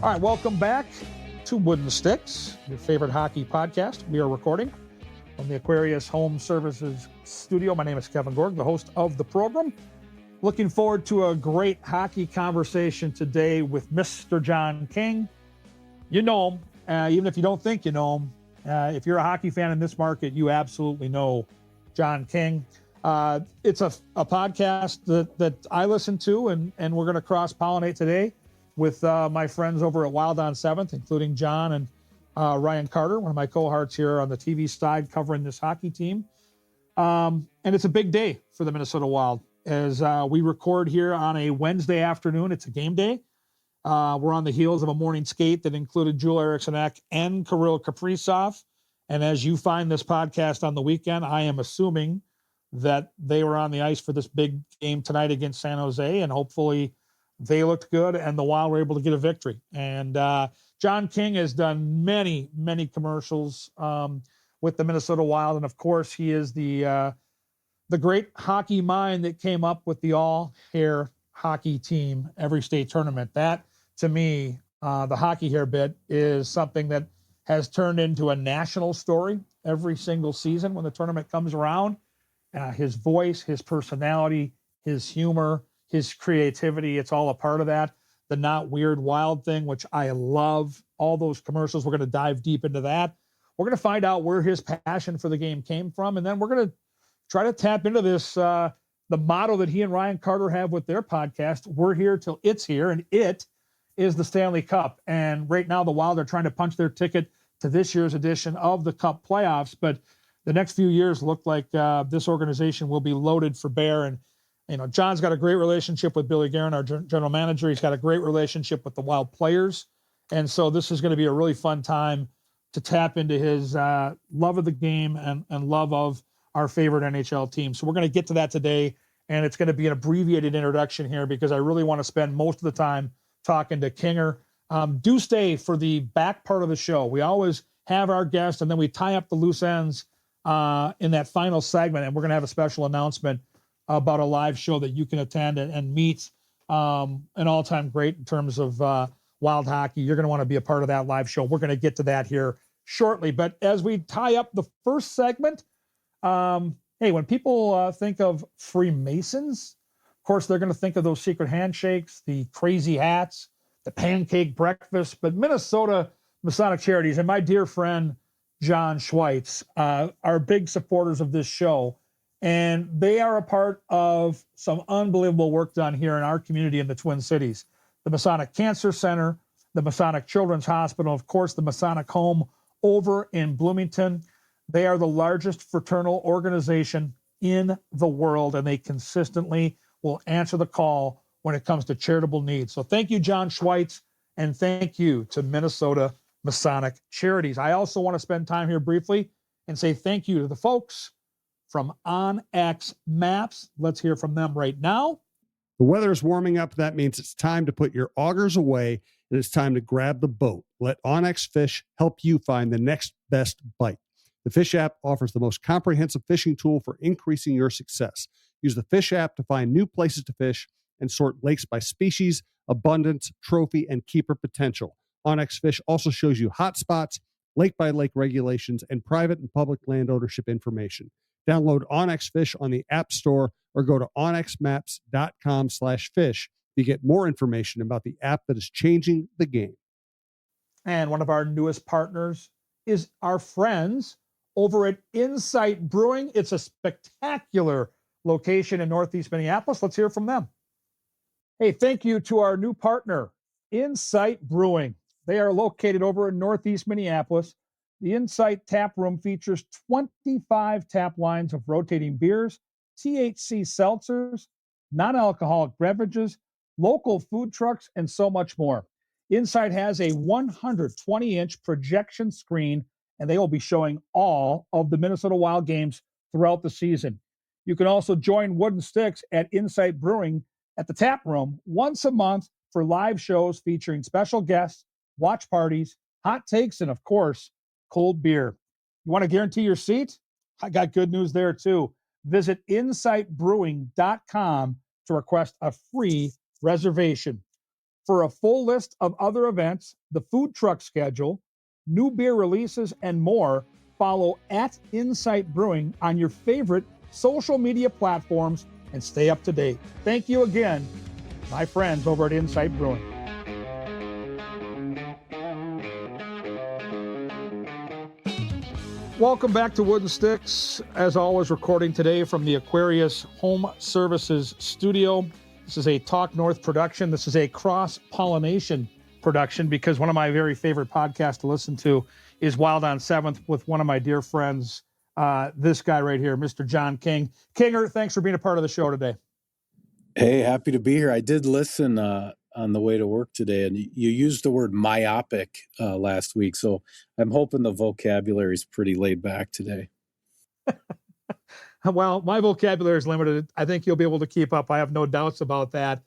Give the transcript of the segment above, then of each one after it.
All right, welcome back to Wooden Sticks, your favorite hockey podcast. We are recording from the Aquarius Home Services studio. My name is Kevin Gorg, the host of the program. Looking forward to a great hockey conversation today with Mr. John King. You know him, even if you don't think you know him. If you're a hockey fan in this market, you absolutely know John King. It's a podcast that I listen to, and we're going to cross-pollinate today with my friends over at Wild on 7th, including John and Ryan Carter, one of my cohorts here on the TV side covering this hockey team. And it's a big day for the Minnesota Wild. As we record here on a Wednesday afternoon, it's a game day. We're on the heels of a morning skate that included Joel Eriksson-Ek and Kirill Kaprizov. And as you find this podcast on the weekend, I am assuming that they were on the ice for this big game tonight against San Jose, and hopefully they looked good and the Wild were able to get a victory. And John King has done many, many commercials with the Minnesota Wild. And of course, he is the great hockey mind that came up with the all-hair hockey team every state tournament. That, to me, the hockey hair bit is something that has turned into a national story every single season when the tournament comes around. His voice, his personality, his humor, his creativity, it's all a part of that. The Not Weird Wild thing, which I love, all those commercials. We're going to dive deep into that. We're going to find out where his passion for the game came from, and then we're going to try to tap into this, the motto that he and Ryan Carter have with their podcast, we're here till it's here, and it is the Stanley Cup. And right now the Wild are trying to punch their ticket to this year's edition of the Cup playoffs, but the next few years look like this organization will be loaded for bear. And you know, John's got a great relationship with Billy Guerin, our general manager. He's got a great relationship with the Wild players. And so this is going to be a really fun time to tap into his love of the game and love of our favorite NHL team. So we're going to get to that today. And it's going to be an abbreviated introduction here because I really want to spend most of the time talking to Kinger. Do stay for the back part of the show. We always have our guest and then we tie up the loose ends in that final segment. And we're going to have a special announcement about a live show that you can attend and meet an all-time great in terms of Wild hockey. You're going to want to be a part of that live show. We're going to get to that here shortly. But as we tie up the first segment, hey, when people think of Freemasons, of course, they're going to think of those secret handshakes, the crazy hats, the pancake breakfast. But Minnesota Masonic Charities and my dear friend John Schweitz are big supporters of this show. And they are a part of some unbelievable work done here in our community in the Twin Cities. The Masonic Cancer Center, the Masonic Children's Hospital, of course, the Masonic Home over in Bloomington. They are the largest fraternal organization in the world, and they consistently will answer the call when it comes to charitable needs. So thank you, John Schweitz, and thank you to Minnesota Masonic Charities. I also want to spend time here briefly and say thank you to the folks from OnX Maps. Let's hear from them right now. The weather is warming up. That means it's time to put your augers away and it's time to grab the boat. Let OnX Fish help you find the next best bite. The Fish app offers the most comprehensive fishing tool for increasing your success. Use the Fish app to find new places to fish and sort lakes by species, abundance, trophy, and keeper potential. OnX Fish also shows you hot spots, lake-by-lake regulations, and private and public land ownership information. Download OnX Fish on the App Store or go to onxmaps.com/fish to get more information about the app that is changing the game. And one of our newest partners is our friends over at Insight Brewing. It's a spectacular location in Northeast Minneapolis. Let's hear from them. Hey, thank you to our new partner, Insight Brewing. They are located over in Northeast Minneapolis. The Insight Tap Room features 25 tap lines of rotating beers, THC seltzers, non-alcoholic beverages, local food trucks, and so much more. Insight has a 120-inch projection screen, and they will be showing all of the Minnesota Wild games throughout the season. You can also join Wooden Sticks at Insight Brewing at the Tap Room once a month for live shows featuring special guests, watch parties, hot takes, and of course, cold beer. You want to guarantee your seat? I got good news there too. Visit insightbrewing.com to request a free reservation. For a full list of other events, the food truck schedule, new beer releases, and more, follow at Insight Brewing on your favorite social media platforms and stay up to date. Thank you again, my friends over at Insight Brewing. Welcome back to Wooden Sticks. As always, recording today from the Aquarius Home Services studio. This is a Talk North production. This is a cross-pollination production because one of my very favorite podcasts to listen to is Wild on 7th with one of my dear friends, this guy right here, Mr. John King. Kinger, thanks for being a part of the show today. Hey, happy to be here. I did listen on the way to work today, and you used the word myopic last week, so I'm hoping the vocabulary is pretty laid back today. Well, my vocabulary is limited. I think you'll be able to keep up. I have no doubts about that.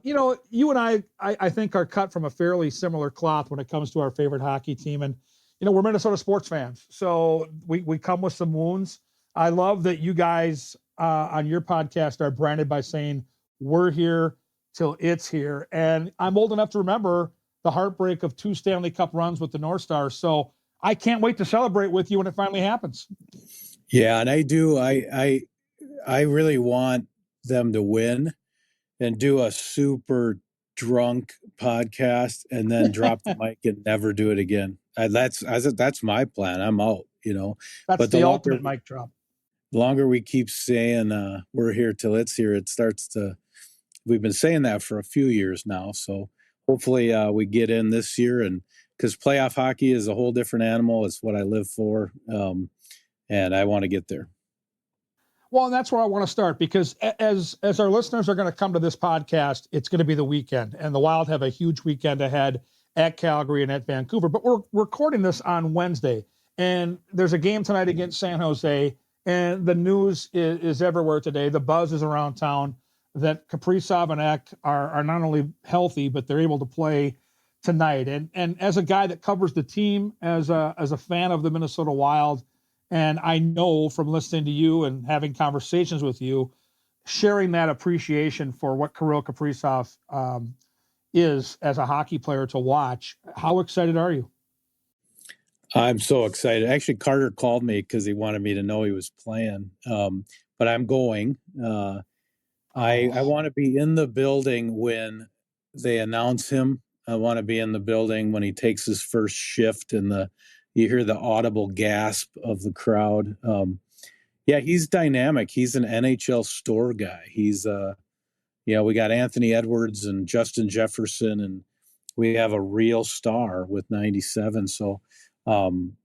You and I think are cut from a fairly similar cloth when it comes to our favorite hockey team. And, we're Minnesota sports fans. So we come with some wounds. I love that you guys on your podcast are branded by saying, we're here till it's here. And I'm old enough to remember the heartbreak of 2 Stanley Cup runs with the North Stars. So I can't wait to celebrate with you when it finally happens. Yeah, and I do. I really want them to win and do a super drunk podcast and then drop the mic and never do it again. That's my plan. I'm out, That's but the ultimate mic drop. The longer we keep saying we're here till it's here, it starts to. We've been saying that for a few years now, so hopefully we get in this year, and because playoff hockey is a whole different animal. It's what I live for, and I want to get there. Well, and that's where I want to start, because as our listeners are going to come to this podcast, it's going to be the weekend, and the Wild have a huge weekend ahead at Calgary and at Vancouver. But we're recording this on Wednesday, and there's a game tonight against San Jose, and the news is everywhere today. The buzz is around town that Kaprizov and Ek are not only healthy, but they're able to play tonight. And as a guy that covers the team, as a fan of the Minnesota Wild, and I know from listening to you and having conversations with you, sharing that appreciation for what Kirill Kaprizov is as a hockey player to watch, how excited are you? I'm so excited. Actually, Carter called me because he wanted me to know he was playing, but I'm going. I want to be in the building when they announce him. I want to be in the building when he takes his first shift and you hear the audible gasp of the crowd. Yeah, he's dynamic. He's an NHL store guy. He's, we got Anthony Edwards and Justin Jefferson, and we have a real star with 97. So, I'm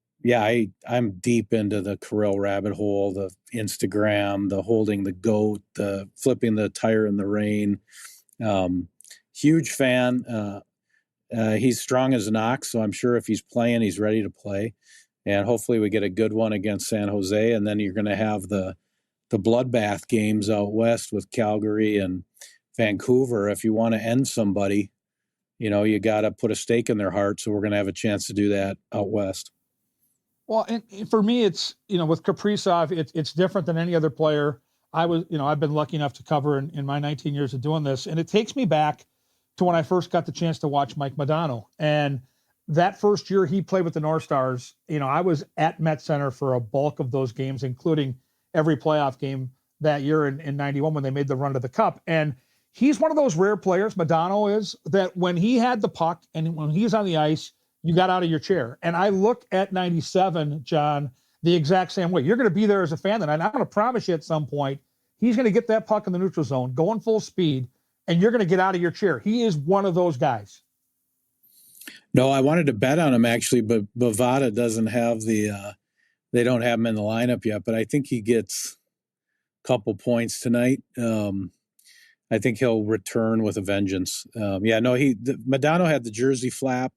deep into the Kirill rabbit hole, the Instagram, the holding the goat, the flipping the tire in the rain. Huge fan. He's strong as an ox, so I'm sure if he's playing, he's ready to play. And hopefully we get a good one against San Jose. And then you're going to have the bloodbath games out west with Calgary and Vancouver. If you want to end somebody, you got to put a stake in their heart. So we're going to have a chance to do that out west. Well, and for me, it's, with Kaprizov, it's different than any other player. I've been lucky enough to cover in my 19 years of doing this. And it takes me back to when I first got the chance to watch Mike Modano. And that first year he played with the North Stars, I was at Met Center for a bulk of those games, including every playoff game that year in 91 when they made the run to the Cup. And he's one of those rare players, Modano is, that when he had the puck and when he's on the ice, you got out of your chair. And I look at 97, John, the exact same way. You're going to be there as a fan, and I'm going to promise you at some point, he's going to get that puck in the neutral zone, going full speed, and you're going to get out of your chair. He is one of those guys. No, I wanted to bet on him actually, but Bovada doesn't have they don't have him in the lineup yet, but I think he gets a couple points tonight. I think he'll return with a vengeance. Modano had the jersey flap.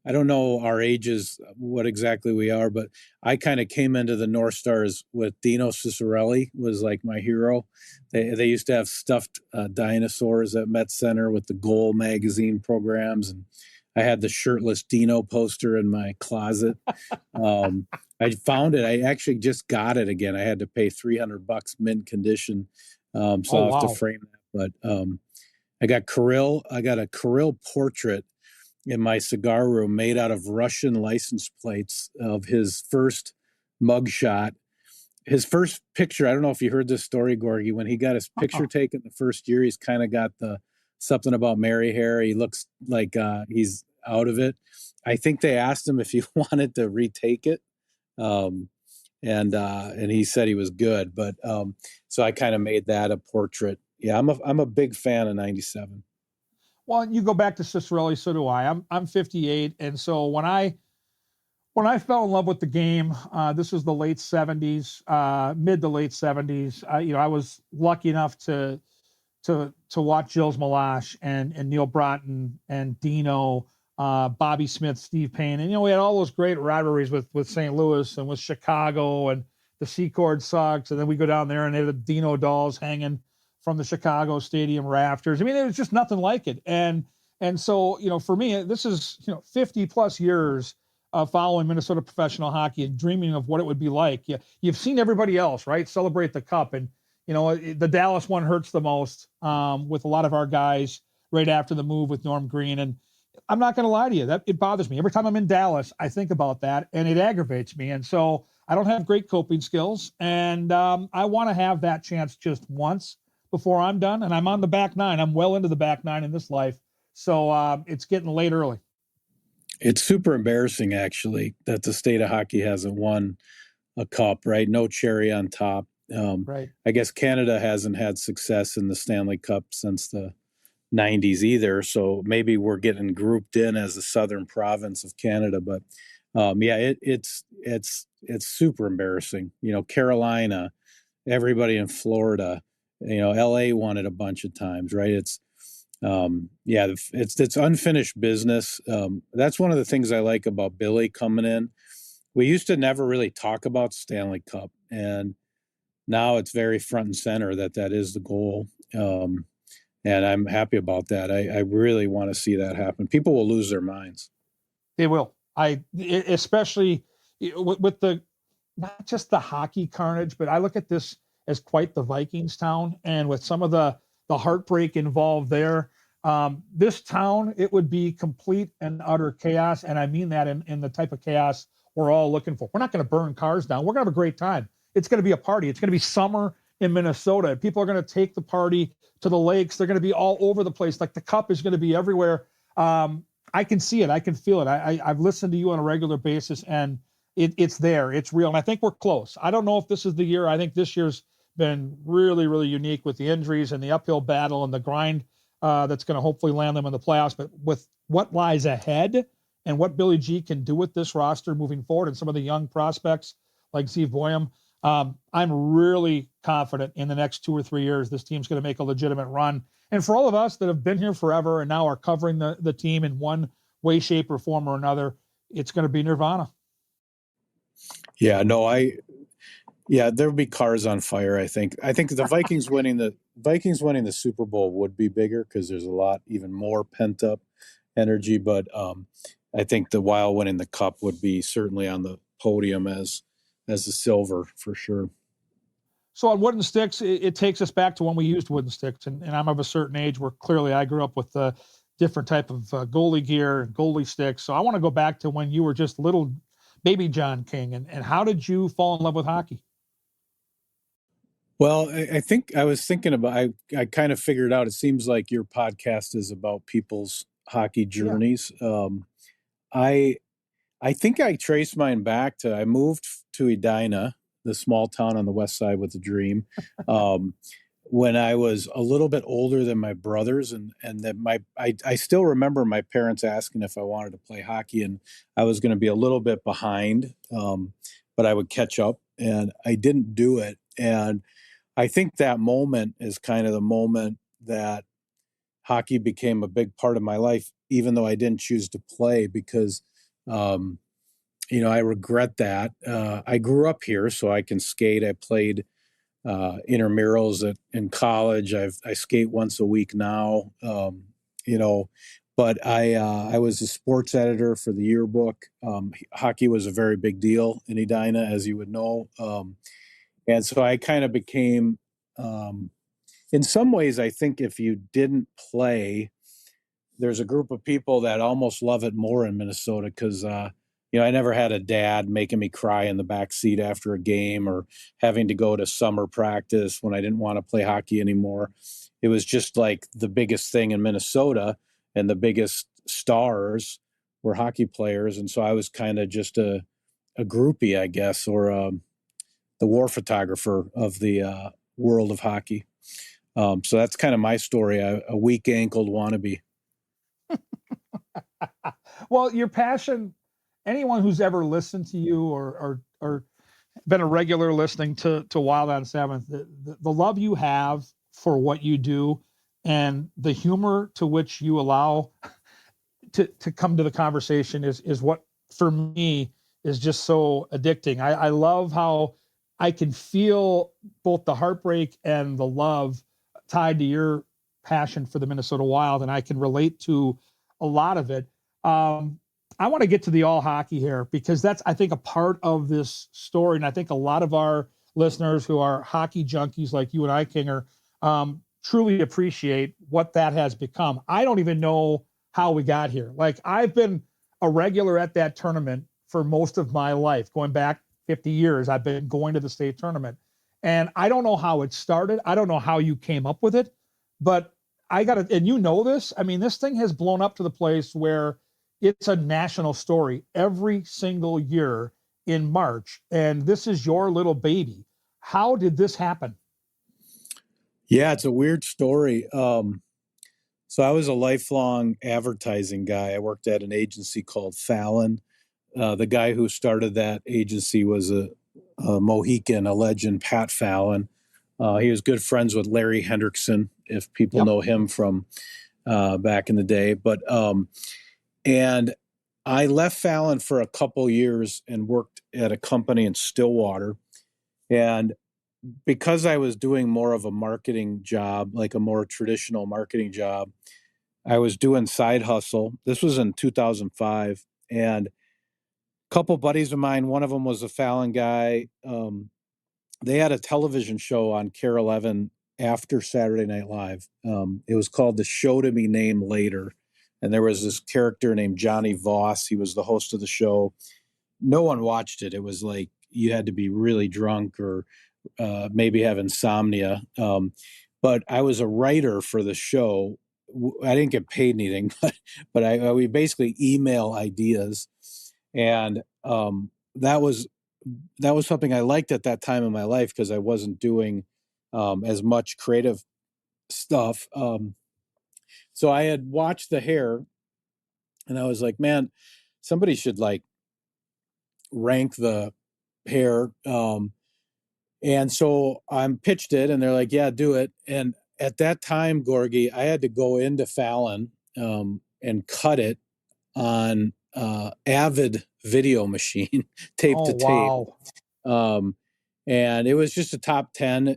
I don't know our ages, what exactly we are, but I kind of came into the North Stars with Dino Ciccarelli was like my hero. They used to have stuffed dinosaurs at Met Center with the Goal magazine programs, and I had the shirtless Dino poster in my closet. I found it. I actually just got it again. I had to pay $300 mint condition, so I'll have to frame that. But I got a Kirill portrait in my cigar room made out of Russian license plates of his first mugshot. His first picture, I don't know if you heard this story, Gorgie, when he got his picture taken the first year, he's kind of got the something about Mary hair. He looks like he's out of it. I think they asked him if he wanted to retake it. And he said he was good. But so I kind of made that a portrait. Yeah, I'm a big fan of 97. Well, you go back to Ciccarelli, so do I. I'm 58, and so when I fell in love with the game, this was the late 70s, mid to late 70s. I was lucky enough to watch Gilles Malache and Neil Broughton and Dino, Bobby Smith, Steve Payne, and we had all those great rivalries with St. Louis and with Chicago and the Secord Sox, and then we go down there and they had the Dino dolls hanging from the Chicago Stadium rafters. I mean, it was just nothing like it. And so, for me, this is 50 plus years of following Minnesota professional hockey and dreaming of what it would be like. You've seen everybody else, right, celebrate the cup, and the Dallas one hurts the most with a lot of our guys right after the move with Norm Green. And I'm not going to lie to you, that it bothers me. Every time I'm in Dallas, I think about that, and it aggravates me. And so I don't have great coping skills, and I want to have that chance just once before I'm done. And I'm on the back nine. I'm well into the back nine in this life. So it's getting late early. It's super embarrassing, actually, that the state of hockey hasn't won a cup, right? No cherry on top. Right. I guess Canada hasn't had success in the Stanley Cup since the 90s either. So maybe we're getting grouped in as the southern province of Canada. But it's super embarrassing. Carolina, everybody in Florida, LA won it a bunch of times, right? It's unfinished business. That's one of the things I like about Billy coming in. We used to never really talk about Stanley Cup, and now it's very front and center that is the goal. And I'm happy about that. I really want to see that happen. People will lose their minds. They will. Especially with the, not just the hockey carnage, but I look at this as quite the Vikings town, and with some of the heartbreak involved there. This town, it would be complete and utter chaos. And I mean that in the type of chaos we're all looking for. We're not going to burn cars down. We're going to have a great time. It's going to be a party. It's going to be summer in Minnesota. People are going to take the party to the lakes. They're going to be all over the place. Like the cup is going to be everywhere. I can see it. I can feel it. I've listened to you on a regular basis, and it's there. It's real. And I think we're close. I don't know if this is the year. I think this year's been really, really unique with the injuries and the uphill battle and the grind that's going to hopefully land them in the playoffs. But with what lies ahead and what Billy G can do with this roster moving forward and some of the young prospects like Steve Boyum, I'm really confident in the next 2 or 3 years this team's going to make a legitimate run. And for all of us that have been here forever and now are covering the team in one way, shape, or form or another, it's going to be nirvana. Yeah, no, there'll be cars on fire. I think the Vikings winning the Super Bowl would be bigger because there's a lot even more pent up energy. But I think the Wild winning the Cup would be certainly on the podium as the silver for sure. So on wooden sticks, it takes us back to when we used wooden sticks, and I'm of a certain age where clearly I grew up with a different type of goalie gear and goalie sticks. So I want to go back to when you were just little baby John King, and how did you fall in love with hockey? Well, I think I was thinking about, I kind of figured out, it seems like your podcast is about people's hockey journeys. Yeah. I think I traced mine back to, I moved to Edina, the small town on the west side with a dream, when I was a little bit older than my brothers. And that I still remember my parents asking if I wanted to play hockey, and I was going to be a little bit behind, but I would catch up, and I didn't do it. And I think that moment is kind of the moment that hockey became a big part of my life, even though I didn't choose to play, because, I regret that. I grew up here, so I can skate. I played intramurals in college. I skate once a week now, but I was a sports editor for the yearbook. Hockey was a very big deal in Edina, as you would know. And so I kind of became in some ways, I think if you didn't play, there's a group of people that almost love it more in Minnesota because, I never had a dad making me cry in the back seat after a game or having to go to summer practice when I didn't want to play hockey anymore. It was just like the biggest thing in Minnesota, and the biggest stars were hockey players. And so I was kind of just a groupie, I guess, or the war photographer of the world of hockey. So that's kind of my story, a weak-ankled wannabe. Well, your passion, anyone who's ever listened to you or been a regular listening to Wild on Seventh, the love you have for what you do and the humor to which you allow to come to the conversation is what for me is just so addicting. I love how I can feel both the heartbreak and the love tied to your passion for the Minnesota Wild, and I can relate to a lot of it. I want to get to the all hockey here because that's, I think, a part of this story. And I think a lot of our listeners who are hockey junkies like you and I, Kinger, truly appreciate what that has become. I don't even know how we got here. Like, I've been a regular at that tournament for most of my life, going back 50 years. I've been going to the state tournament, and I don't know how it started. I don't know how you came up with it, but I got to, and you know this, I mean, this thing has blown up to the place where it's a national story every single year in March. And this is your little baby. How did this happen? Yeah, it's a weird story. So I was a lifelong advertising guy. I worked at an agency called Fallon. The guy who started that agency was a Mohican, a legend, Pat Fallon. He was good friends with Larry Hendrickson, if people know him from back in the day. But and I left Fallon for a couple years and worked at a company in Stillwater. And because I was doing more of a marketing job, like a more traditional marketing job, I was doing side hustle. This was in 2005. And a couple buddies of mine, one of them was a Fallon guy. They had a television show on KARE 11 after Saturday Night Live. It was called The Show to Be Named Later. And there was this character named Johnny Voss. He was the host of the show. No one watched it. It was like you had to be really drunk or maybe have insomnia. But I was a writer for the show. I didn't get paid anything, but we basically email ideas. And that was something I liked at that time in my life because I wasn't doing as much creative stuff. So I had watched The Hair, and I was like, man, somebody should like rank The Hair. And so I pitched it, and they're like, yeah, do it. And at that time, Gorgie, I had to go into Fallon and cut it on Avid video machine, tape to tape. Wow. And it was just a top 10.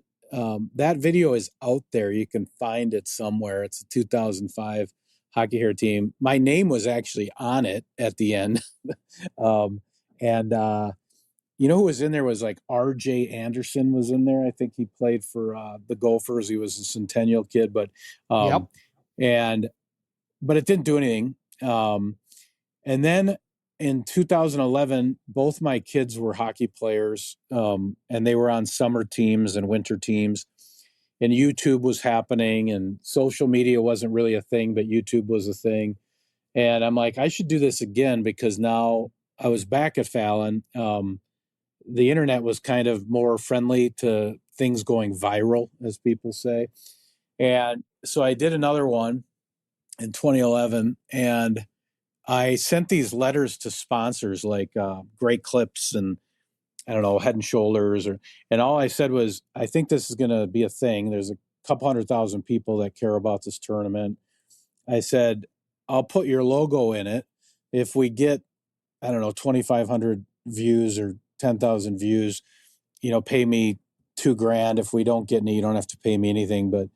That video is out there. You can find it somewhere. It's a 2005 hockey hair team. My name was actually on it at the end. You know who was in there was like R.J. Anderson was in there. I think he played for the Gophers. He was a Centennial kid, but it didn't do anything. And then in 2011, both my kids were hockey players, and they were on summer teams and winter teams. And YouTube was happening, and social media wasn't really a thing, but YouTube was a thing. And I'm like, I should do this again because now I was back at Fallon. The internet was kind of more friendly to things going viral, as people say. And so I did another one in 2011, and I sent these letters to sponsors like Great Clips and I don't know, Head and Shoulders, and all I said was, I think this is going to be a thing. There's a couple 100,000 people that care about this tournament. I said, I'll put your logo in it. If we get, I don't know, 2,500 views or 10,000 views, pay me $2,000. If we don't get any, you don't have to pay me anything.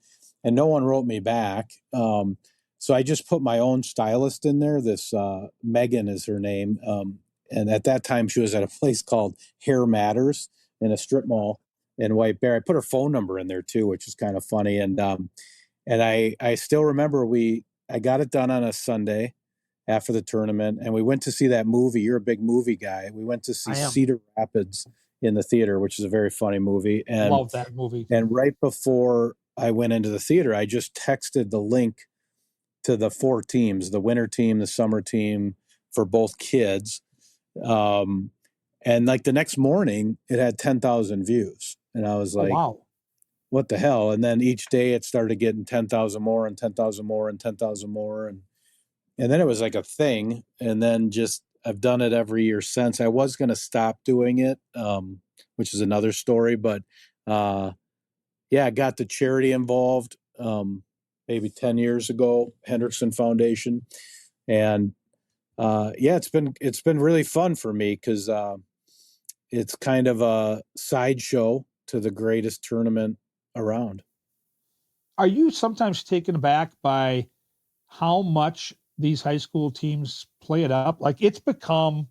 And no one wrote me back. So I just put my own stylist in there. This Megan is her name. And at that time, she was at a place called Hair Matters in a strip mall. in White Bear. I put her phone number in there too, which is kind of funny. And I still remember I got it done on a Sunday after the tournament, and we went to see that movie. You're a big movie guy. We went to see I am. Cedar Rapids in the theater, which is a very funny movie. And Love that movie. And right before I went into the theater, I just texted the link to the 4 teams, the winter team, the summer team, for both kids. And like the next morning, it had 10,000 views. And I was like, wow, what the hell? And then each day it started getting 10,000 more and 10,000 more and 10,000 more. And then it was like a thing. And then just, I've done it every year since. I was going to stop doing it, which is another story. But yeah, I got the charity involved maybe 10 years ago, Hendrickson Foundation. And yeah, it's been really fun for me because it's kind of a sideshow to the greatest tournament around. Are you sometimes taken aback by how much these high school teams play it up? Like, it's become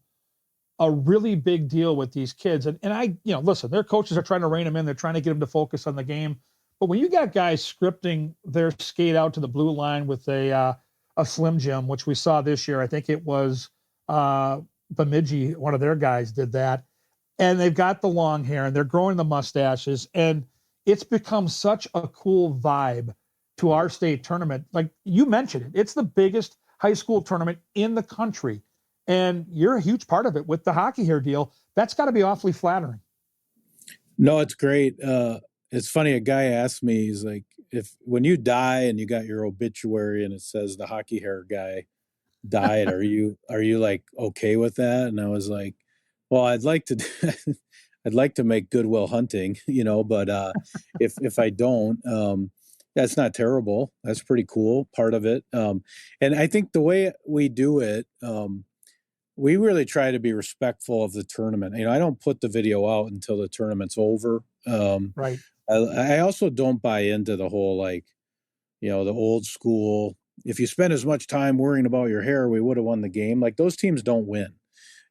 a really big deal with these kids. And I, listen, their coaches are trying to rein them in. They're trying to get them to focus on the game. But when you got guys scripting their skate out to the blue line with a Slim Jim, which we saw this year, I think it was Bemidji, one of their guys did that. And they've got the long hair and they're growing the mustaches. And it's become such a cool vibe to our state tournament. Like you mentioned it, it's the biggest high school tournament in the country. And you're a huge part of it with the hockey hair deal. That's got to be awfully flattering. No, it's great. It's funny. A guy asked me, he's like, when you die and you got your obituary and it says the hockey hair guy died, are you like okay with that? And I was like, well, I'd like to make Goodwill Hunting, but if I don't, that's not terrible. That's pretty cool, part of it. And I think the way we do it, we really try to be respectful of the tournament. I don't put the video out until the tournament's over. Right. I also don't buy into the whole, the old school, if you spend as much time worrying about your hair, we would have won the game. Like, those teams don't win.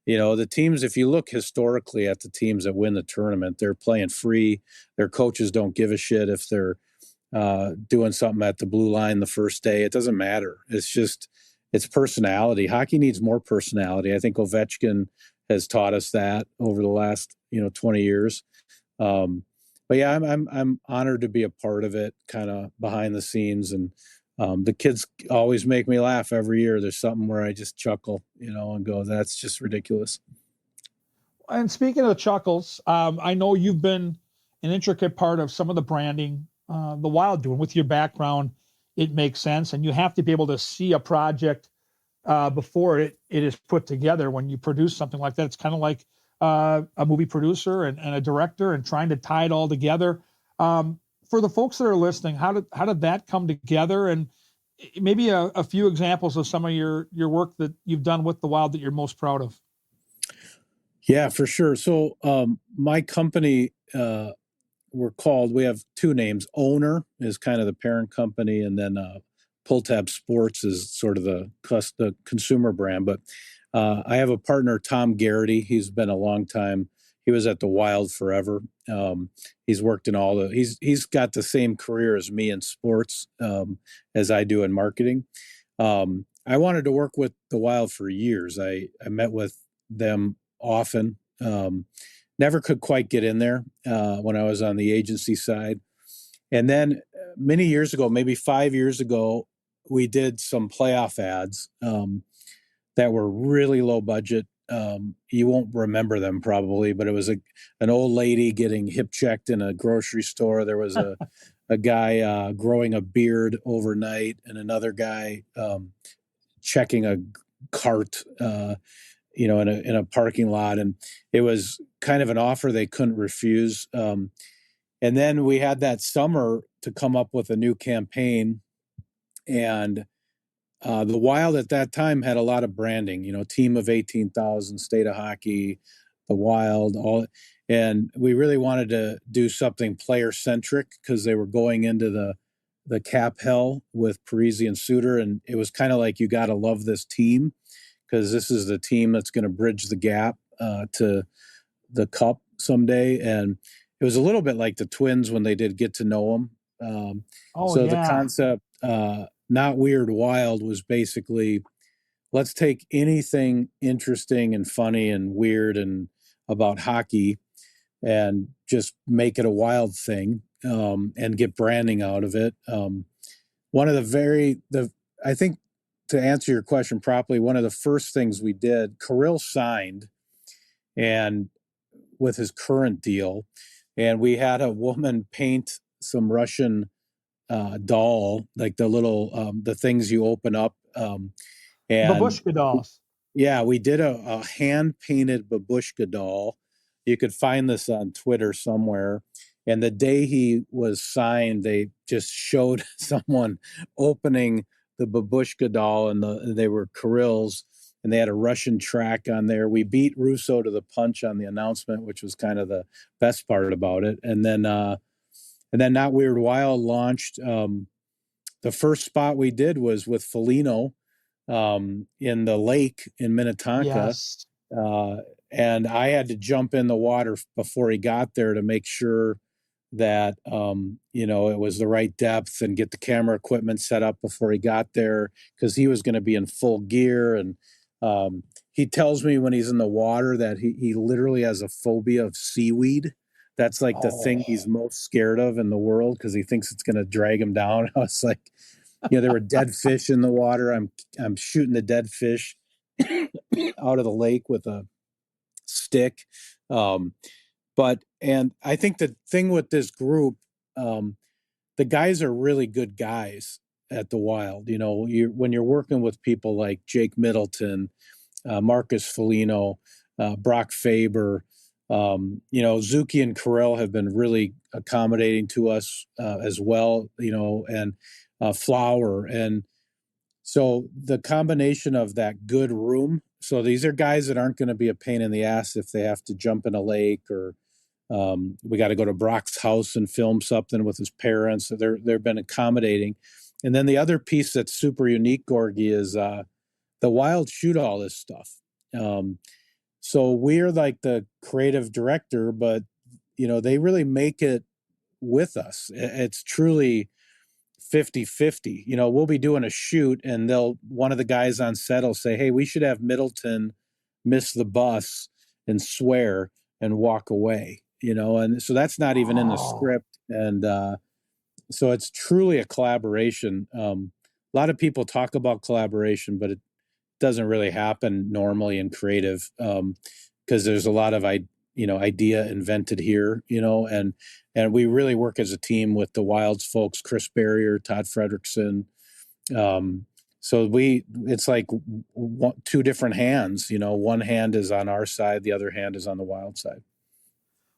The teams, if you look historically at the teams that win the tournament, they're playing free. Their coaches don't give a shit if they're doing something at the blue line the first day. It doesn't matter. It's personality. Hockey needs more personality. I think Ovechkin has taught us that over the last 20 years. But yeah, I'm honored to be a part of it, kind of behind the scenes, and the kids always make me laugh every year. There's something where I just chuckle, and go, that's just ridiculous. And speaking of the chuckles, I know you've been an intricate part of some of the branding the Wild doing. With your background, it makes sense, and you have to be able to see a project before it is put together. When you produce something like that, it's kind of like a movie producer and a director and trying to tie it all together. For the folks that are listening, how did that come together? And maybe a few examples of some of your work that you've done with the Wild that you're most proud of. Yeah, for sure. So my company, we have 2 names. Owner is kind of the parent company, and then Pull Tab Sports is sort of the consumer brand. But I have a partner, Tom Garrity. He's been a long time. He was at the Wild forever. He's worked in he's got the same career as me in sports as I do in marketing. I wanted to work with the Wild for years. I met with them often. Never could quite get in there when I was on the agency side. And then many years ago, maybe 5 years ago, we did some playoff ads that were really low budget. You won't remember them probably, but it was an old lady getting hip checked in a grocery store. There was a guy growing a beard overnight, and another guy checking a cart, in a parking lot. And it was kind of an offer they couldn't refuse. And then we had that summer to come up with a new campaign, and the Wild at that time had a lot of branding, team of 18,000, state of hockey, the Wild, and we really wanted to do something player centric because they were going into the cap hell with Parisi and Suter, and it was kind of like, you got to love this team because this is the team that's going to bridge the gap to the cup someday. And it was a little bit like the Twins when they did Get to Know Them. Oh So the yeah. concept, Not Weird Wild, was basically, let's take anything interesting and funny and weird and about hockey and just make it a wild thing, and get branding out of it. One of I think, to answer your question properly, one of the first things we did, Kirill signed, and with his current deal, and we had a woman paint some Russian doll, like the little the things you open up, and Babushka dolls. yeah, we did a hand painted babushka doll. You could find this on Twitter somewhere. And the day he was signed, they just showed someone opening the babushka doll, and they were Kirill's, and they had a Russian track on there. We beat Russo to the punch on the announcement, which was kind of the best part about it. And then Not Weird Wild launched. The first spot we did was with Foligno, in the lake in Minnetonka. Yes. And I had to jump in the water before he got there to make sure that, it was the right depth, and get the camera equipment set up before he got there, because he was going to be in full gear. And he tells me when he's in the water that he literally has a phobia of seaweed. That's like the thing he's most scared of in the world, because he thinks it's going to drag him down. I was like, there were dead fish in the water. I'm shooting the dead fish out of the lake with a stick. And I think the thing with this group, the guys are really good guys at the Wild. When you're working with people like Jake Middleton, Marcus Foligno, Brock Faber, Zuki and Kirill have been really accommodating to us as well, and Flower. And so the combination of that good room, so these are guys that aren't going to be a pain in the ass if they have to jump in a lake, or we got to go to Brock's house and film something with his parents. So they've been accommodating. And then the other piece that's super unique, Gorgie, is the Wild shoot all this stuff. So we're like the creative director, but they really make it with us. It's truly 50-50. We'll be doing a shoot, and one of the guys on set will say, "Hey, we should have Middleton miss the bus and swear and walk away." And so that's not even in the script. And so it's truly a collaboration. A lot of people talk about collaboration, but it doesn't really happen normally in creative, because there's a lot of idea invented here, and we really work as a team with the Wilds folks, Chris Barrier, Todd Fredrickson. So it's like two different hands, one hand is on our side, the other hand is on the Wild side.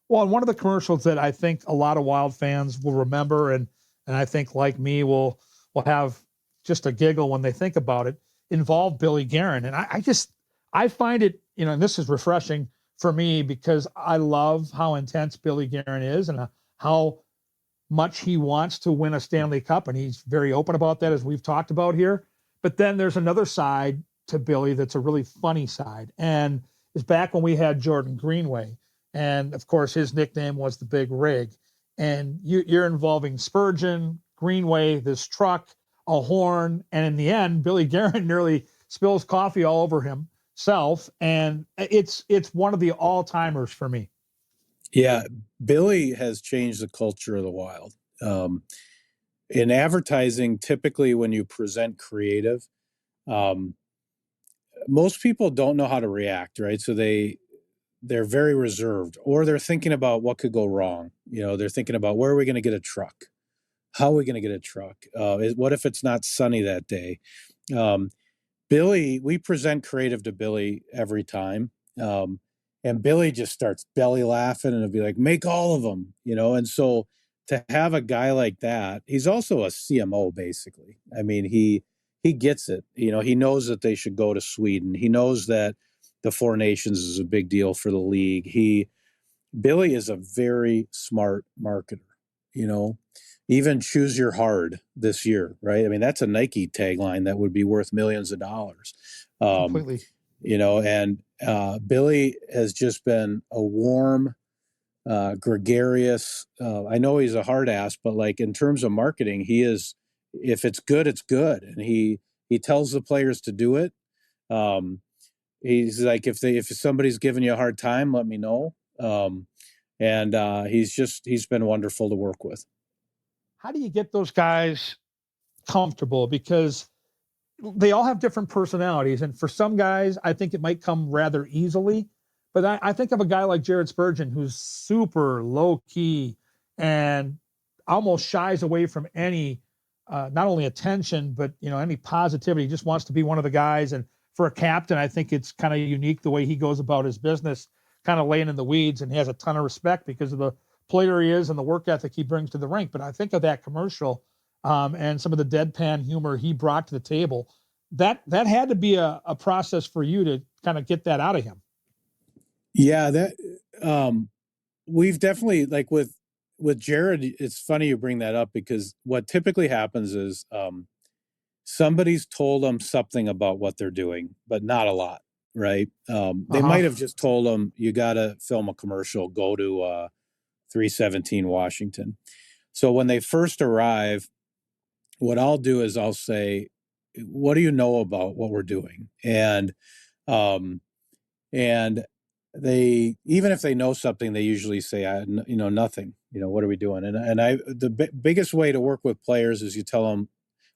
Well, and one of the commercials that I think a lot of Wild fans will remember, and I think, like me, will have just a giggle when they think about it, involved Billy Guerin. And I find it, and this is refreshing for me, because I love how intense Billy Guerin is, and how much he wants to win a Stanley Cup. And he's very open about that, as we've talked about here. But then there's another side to Billy that's a really funny side. And it's back when we had Jordan Greenway. And of course, his nickname was the Big Rig. And you're involving Spurgeon, Greenway, this truck, a horn. And in the end, Billy Guerin nearly spills coffee all over himself. And it's one of the all-timers for me. Yeah, Billy has changed the culture of the Wild. In advertising, typically when you present creative, most people don't know how to react, right? So they're very reserved, or they're thinking about what could go wrong. They're thinking about, where are we going to get a truck? How are we going to get a truck? What if it's not sunny that day? Billy, we present creative to Billy every time. And Billy just starts belly laughing, and it'll be like, make all of them, And so to have a guy like that, he's also a CMO, basically. I mean, he gets it. He knows that they should go to Sweden. He knows that the Four Nations is a big deal for the league. Billy is a very smart marketer, even choose your hard this year, right? I mean, that's a Nike tagline that would be worth millions of dollars. Completely. And Billy has just been a warm gregarious. I know he's a hard ass, but like in terms of marketing, he is. If it's good, it's good, and he tells the players to do it. He's like, if somebody's giving you a hard time, let me know. And he's been wonderful to work with. How do you get those guys comfortable? Because they all have different personalities. And for some guys, I think it might come rather easily. But I think of a guy like Jared Spurgeon, who's super low key and almost shies away from any, not only attention, but, any positivity. He just wants to be one of the guys. And for a captain, I think it's kind of unique the way he goes about his business, kind of laying in the weeds, and he has a ton of respect because of the player he is and the work ethic he brings to the rink. But I think of that commercial and some of the deadpan humor he brought to the table. That had to be a process for you to kind of get that out of him. Yeah, that we've definitely, like with Jared, it's funny you bring that up, because what typically happens is somebody's told them something about what they're doing, but not a lot, right? They might have just told them, you got to film a commercial, go to 317 Washington. So when they first arrive, what I'll do is I'll say, what do you know about what we're doing? And they, even if they know something, they usually say, nothing. What are we doing? And the biggest way to work with players is you tell them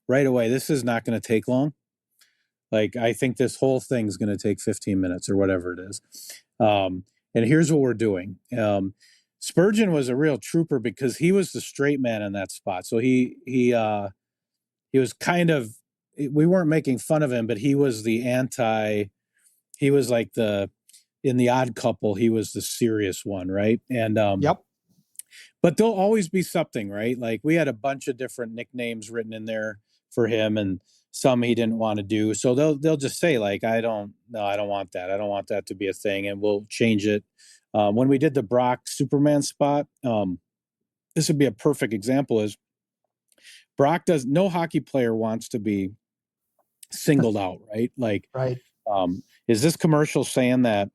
right away, this is not going to take long. Like, I think this whole thing's going to take 15 minutes or whatever it is. And here's what we're doing. Spurgeon was a real trooper because he was the straight man in that spot. So he was kind of, we weren't making fun of him, but he was he was like in the Odd Couple, he was the serious one, right? And Yep. But there'll always be something, right? Like, we had a bunch of different nicknames written in there for him, and some he didn't want to do. So they'll just say, like, I don't want that. I don't want that to be a thing, and we'll change it. When we did the Brock Superman spot, this would be a perfect example. Is no hockey player wants to be singled out, right? Like, right. Is this commercial saying that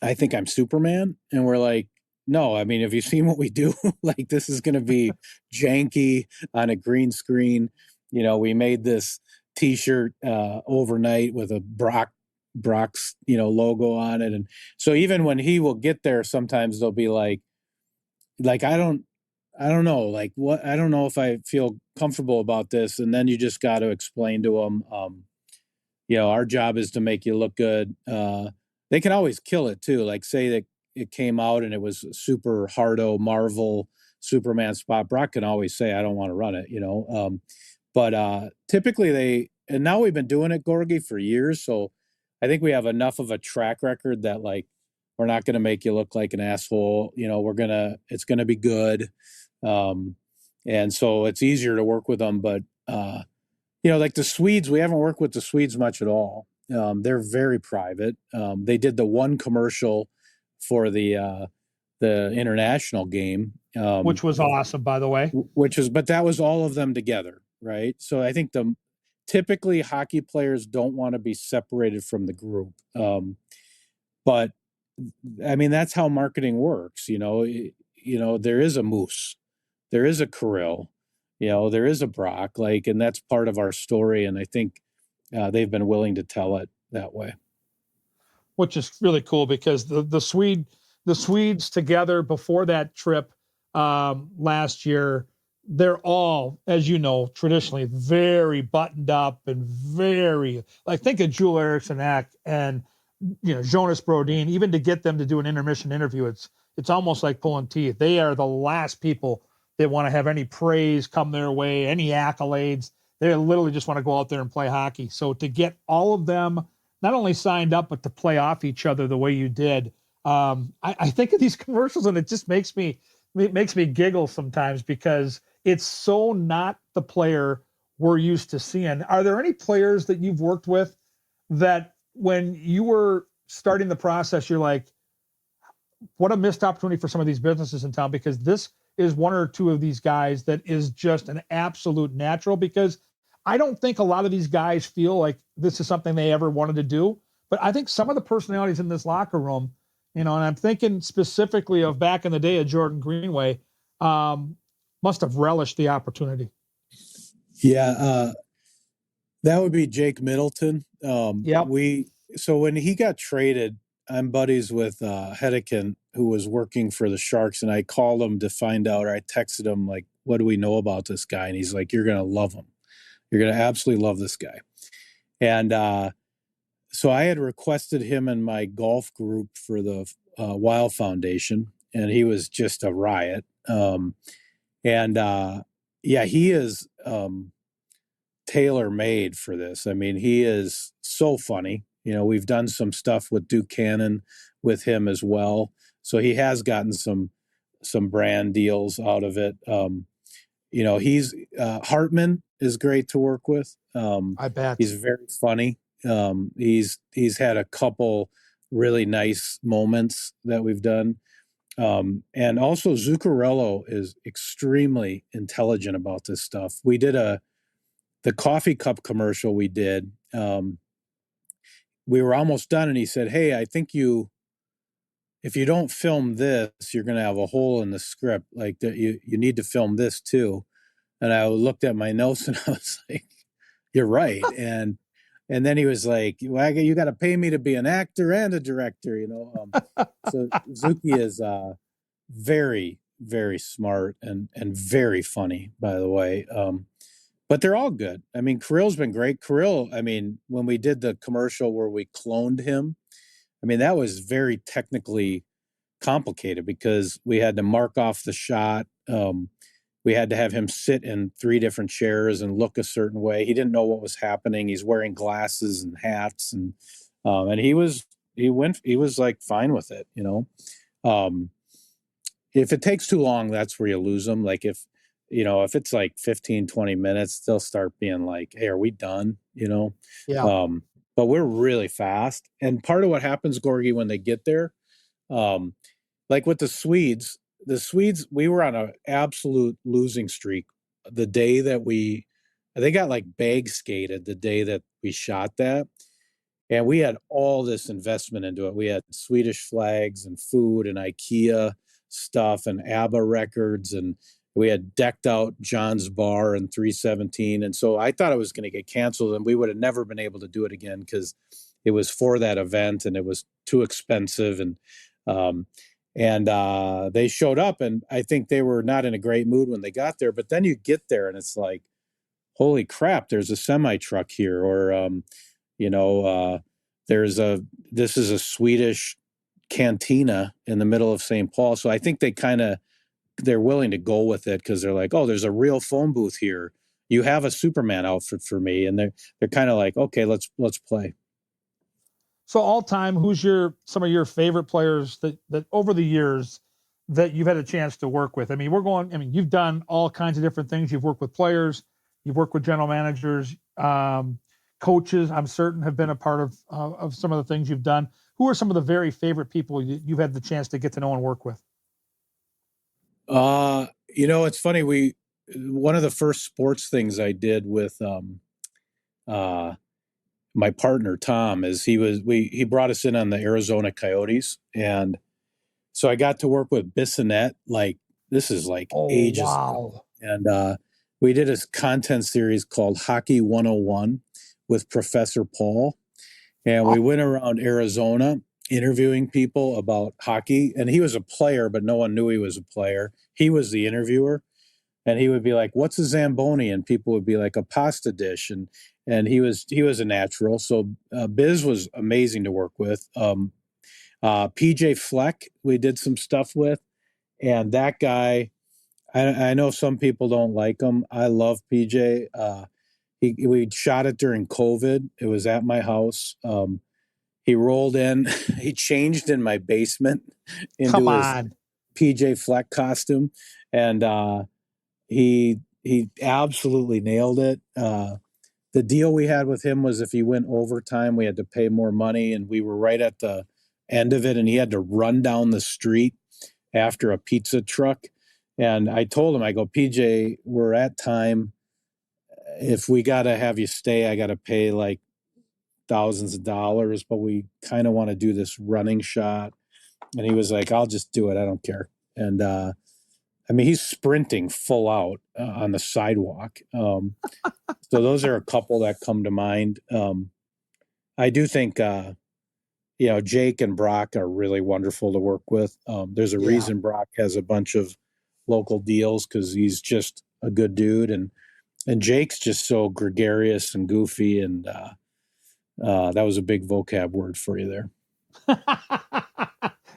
I think I'm Superman? And we're like, no, I mean, have you seen what we do? Like, this is going to be janky on a green screen. We made this T-shirt overnight with a Brock's, logo on it. And so even when he will get there, sometimes they'll be like, I don't know, like, what, I don't know if I feel comfortable about this. And then you just got to explain to them, our job is to make you look good. They can always kill it too. Like, say that it came out and it was super hardo Marvel Superman spot. Brock can always say, I don't want to run it, but typically and now we've been doing it, Gorgie, for years. So I think we have enough of a track record that, like, we're not going to make you look like an asshole. It's going to be good. And so it's easier to work with them. But, like the Swedes, we haven't worked with the Swedes much at all. They're very private. They did the one commercial for the international game, Which was awesome, by the way. But that was all of them together, right? So I think typically hockey players don't want to be separated from the group. But I mean, that's how marketing works. There is a Moose, there is a Kirill, there is a Brock, and that's part of our story. And I think they've been willing to tell it that way. Which is really cool, because the Swedes together before that trip last year, they're all, as you know, traditionally very buttoned up and very, like, think of Joel Eriksson Ek and Jonas Brodin. Even to get them to do an intermission interview, it's almost like pulling teeth. They are the last people that want to have any praise come their way, any accolades. They literally just want to go out there and play hockey. So to get all of them not only signed up, but to play off each other the way you did, I think of these commercials and it just makes me giggle sometimes, because it's so not the player we're used to seeing. Are there any players that you've worked with that when you were starting the process, you're like, what a missed opportunity for some of these businesses in town, because this is one or two of these guys that is just an absolute natural? Because I don't think a lot of these guys feel like this is something they ever wanted to do, but I think some of the personalities in this locker room, And I'm thinking specifically of back in the day of Jordan Greenway, must have relished the opportunity. Yeah, that would be Jake Middleton. Yep. So when he got traded, I'm buddies with Hedekin, who was working for the Sharks, and I called him to find out, or I texted him, like, what do we know about this guy? And he's like, you're going to love him. You're going to absolutely love this guy. And so I had requested him in my golf group for the Wild Foundation, and he was just a riot. Yeah, he is tailor-made for this. I mean, he is so funny. We've done some stuff with Duke Cannon with him as well. So he has gotten some brand deals out of it. He's Hartman is great to work with. I bet. He's very funny. He's had a couple really nice moments that we've done. And also Zuccarello is extremely intelligent about this stuff. We did the coffee cup commercial we did. We were almost done and he said, hey, I think if you don't film this, you're going to have a hole in the script. Like that you need to film this too. And I looked at my notes and I was like, you're right. And then he was like, well, you got to pay me to be an actor and a director, So Zuki is very, very smart and very funny, by the way. But they're all good. I mean, Kirill's been great. Kirill, I mean, when we did the commercial where we cloned him, I mean, that was very technically complicated because we had to mark off the shot. We had to have him sit in 3 different chairs and look a certain way. He didn't know what was happening. He's wearing glasses and hats, and he was like fine with it, If it takes too long, that's where you lose them. Like if it's like 15, 20 minutes, they'll start being like, hey, are we done? Yeah. But we're really fast. And part of what happens, Gorgie, when they get there, like with the Swedes, we were on an absolute losing streak the day that they got like bag skated the day that we shot that. And we had all this investment into it. We had Swedish flags and food and IKEA stuff and ABBA records, and we had decked out John's Bar and 317. And so I thought it was going to get canceled and we would have never been able to do it again because it was for that event and it was too expensive. And they showed up and I think they were not in a great mood when they got there. But then you get there and it's like, holy crap, there's a semi truck here. Or, this is a Swedish cantina in the middle of St. Paul. So I think they're willing to go with it because they're like, oh, there's a real phone booth here. You have a Superman outfit for me. And they're kind of like, okay, let's play. So all time, who's some of your favorite players that over the years that you've had a chance to work with? I mean, you've done all kinds of different things. You've worked with players, you've worked with general managers, coaches, I'm certain have been a part of some of the things you've done. Who are some of the very favorite people you've had the chance to get to know and work with? It's funny. One of the first sports things I did with my partner Tom is he brought us in on the Arizona Coyotes, and so I got to work with Bissonnette. Like this is like ages ago. And we did a content series called Hockey 101 with Professor Paul, and we went around Arizona interviewing people about hockey. And he was a player, but no one knew he was a player. He was the interviewer, and he would be like, "What's a Zamboni?" And people would be like, "A pasta dish." And he was a natural. So Biz was amazing to work with. PJ Fleck, we did some stuff with, and that guy, I know some people don't like him. I love PJ. We shot it during COVID. It was at my house. He rolled in. He changed in my basement into his PJ Fleck costume, and he absolutely nailed it. The deal we had with him was if he went overtime, we had to pay more money, and we were right at the end of it, and he had to run down the street after a pizza truck. And I told him, I go, PJ, we're at time. If we got to have you stay, I got to pay like thousands of dollars, but we kind of want to do this running shot. And he was like, I'll just do it. I don't care. And, I mean, he's sprinting full out on the sidewalk. So those are a couple that come to mind. I do think, Jake and Brock are really wonderful to work with. There's a reason Brock has a bunch of local deals because he's just a good dude. And Jake's just so gregarious and goofy. And that was a big vocab word for you there.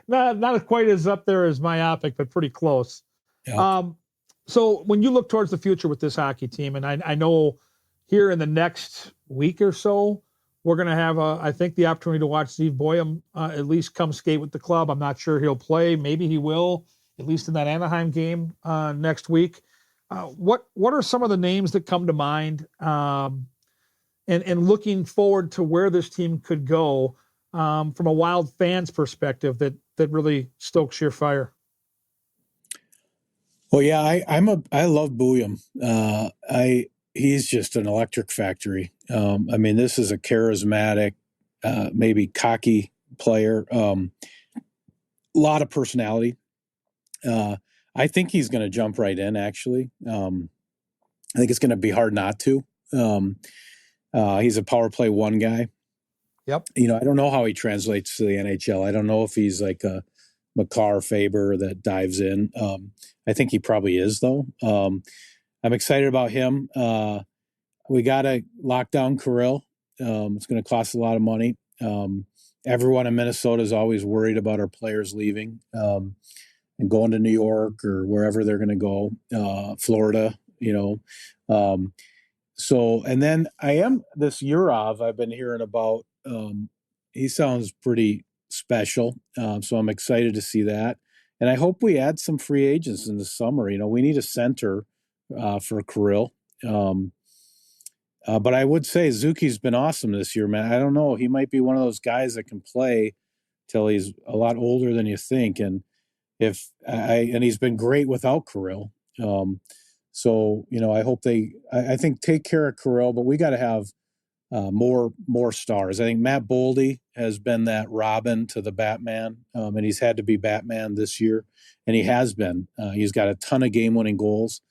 Not quite as up there as myopic, but pretty close. Yeah. So when you look towards the future with this hockey team, and I know here in the next week or so, we're going to have, I think, the opportunity to watch Steve Boyum at least come skate with the club. I'm not sure he'll play. Maybe he will, at least in that Anaheim game next week. What are some of the names that come to mind? And looking forward to where this team could go from a Wild fan's perspective that really stokes your fire. Well, yeah, I love Booyam. He's just an electric factory. I mean, this is a charismatic, maybe cocky player. A lot of personality. I think he's going to jump right in. Actually, I think it's going to be hard not to. He's a power play one guy. Yep. I don't know how he translates to the NHL. I don't know if he's like a Makar Faber that dives in. I think he probably is, though. I'm excited about him. We got to lock down Kirill. It's going to cost a lot of money. Everyone in Minnesota is always worried about our players leaving and going to New York or wherever they're going to go, Florida, So, and then this Yurov I've been hearing about. He sounds pretty special. So I'm excited to see that. And I hope we add some free agents in the summer. We need a center for Kirill. But I would say Zuki's been awesome this year, man. I don't know. He might be one of those guys that can play till he's a lot older than you think. And he's been great without Kirill. So, I hope I think take care of Kirill, but we got to have more stars. I think Matt Boldy has been that Robin to the Batman, and he's had to be Batman this year, and he has been. He's got a ton of game-winning goals.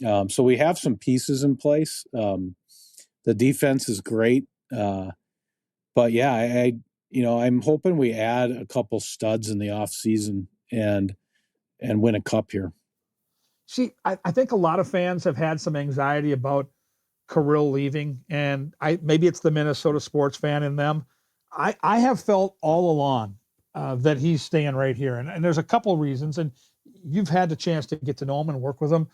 So we have some pieces in place. The defense is great, but yeah, I'm hoping we add a couple studs in the off season and win a cup here. See, I think a lot of fans have had some anxiety about Kirill leaving, and maybe it's the Minnesota sports fan in them. I have felt all along that he's staying right here, and there's a couple of reasons, and you've had the chance to get to know him and work with him.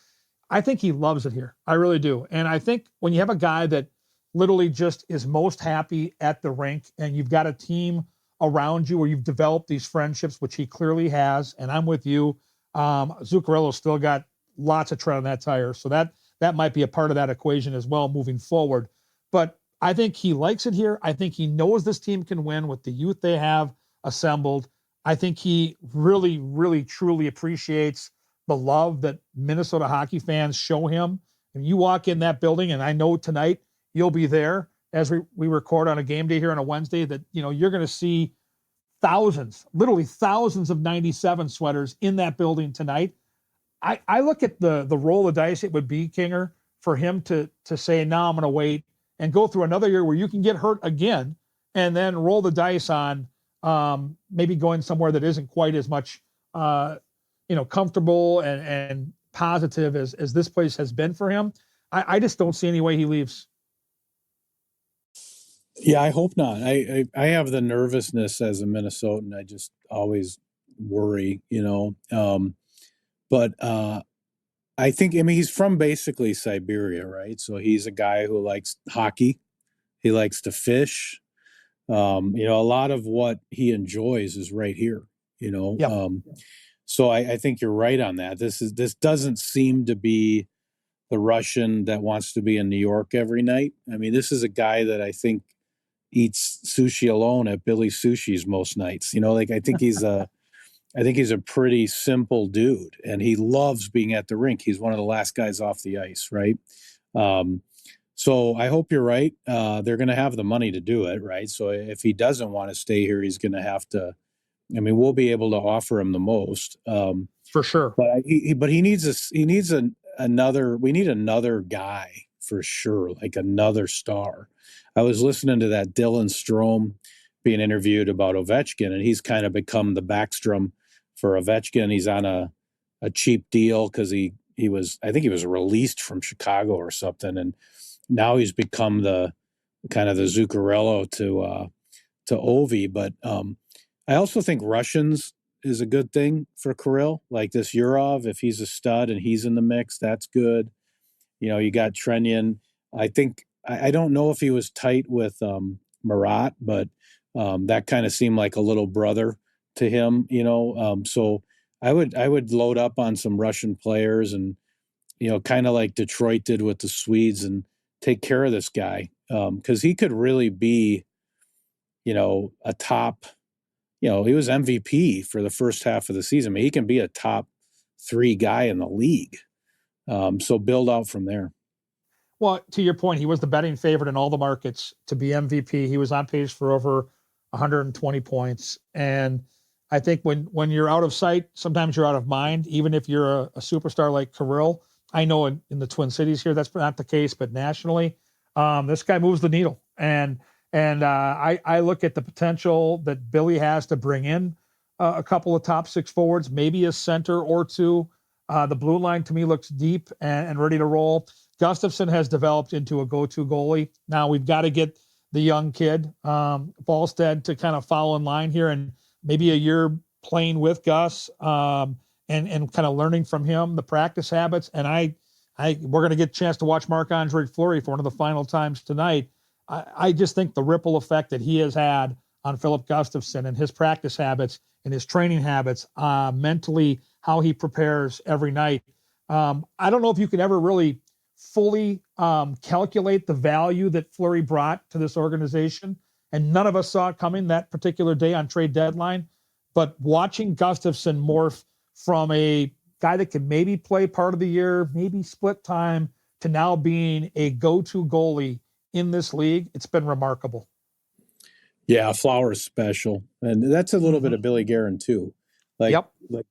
I think he loves it here. I really do. And I think when you have a guy that literally just is most happy at the rink, and you've got a team around you where you've developed these friendships, which he clearly has, and I'm with you. Zuccarello's still got lots of tread on that tire, so that might be a part of that equation as well moving forward. But I think he likes it here. I think he knows this team can win with the youth they have assembled. I think he really, really, truly appreciates the love that Minnesota hockey fans show him. And you walk in that building, and I know tonight you'll be there as we record on a game day here on a Wednesday, that you're going to see literally thousands of 97 sweaters in that building tonight. I look at the roll of dice it would be, Kinger, for him to say, no, I'm going to wait and go through another year where you can get hurt again and then roll the dice on maybe going somewhere that isn't quite as much comfortable and positive as this place has been for him. I just don't see any way he leaves. Yeah, I hope not. I have the nervousness as a Minnesotan. I just always worry, But I think, he's from basically Siberia, right? So he's a guy who likes hockey. He likes to fish. A lot of what he enjoys is right here, Yep. So I think you're right on that. This doesn't seem to be the Russian that wants to be in New York every night. This is a guy that I think eats sushi alone at Billy Sushi's most nights. I think he's a pretty simple dude, and he loves being at the rink. He's one of the last guys off the ice, right? So I hope you're right. They're going to have the money to do it, right? So if he doesn't want to stay here, he's going to have to I mean, we'll be able to offer him the most. For sure. But he needs another. We need another guy for sure, like another star. I was listening to that Dylan Strome being interviewed about Ovechkin, and he's kind of become the Backstrom for Ovechkin. He's on a cheap deal because he was, I think he was released from Chicago or something, and now he's become the kind of the Zuccarello to Ovi. But I also think Russians is a good thing for Kirill. Like this Yurov, if he's a stud and he's in the mix, that's good. You know, you got Trenyan. I think I don't know if he was tight with Marat, but that kind of seemed like a little brother to him. You know, so I would load up on some Russian players and, you know, kind of like Detroit did with the Swedes, and take care of this guy because he could really be, you know, a top. You know, he was MVP for the first half of the season. I mean, he can be a top 3 guy in the league. So build out from there. Well, to your point, he was the betting favorite in all the markets to be MVP. He was on pace for over 120 points. And I think when you're out of sight, sometimes you're out of mind, even if you're a superstar like Kirill. I know in the Twin Cities here, that's not the case, but nationally, this guy moves the needle. And I look at the potential that Billy has to bring in a couple of top 6 forwards, maybe a center or two. The blue line to me looks deep and ready to roll. Gustafsson has developed into a go-to goalie. Now we've got to get the young kid, Ballstead, to kind of fall in line here, and maybe a year playing with Gus and kind of learning from him the practice habits. And we're going to get a chance to watch Marc-Andre Fleury for one of the final times tonight. I just think the ripple effect that he has had on Philip Gustafsson and his practice habits and his training habits, mentally, how he prepares every night. I don't know if you can ever really fully calculate the value that Fleury brought to this organization, and none of us saw it coming that particular day on trade deadline. But watching Gustafsson morph from a guy that could maybe play part of the year, maybe split time, to now being a go-to goalie in this league, it's been remarkable. Yeah, Flower's special. And that's a little bit of Billy Guerin too. Like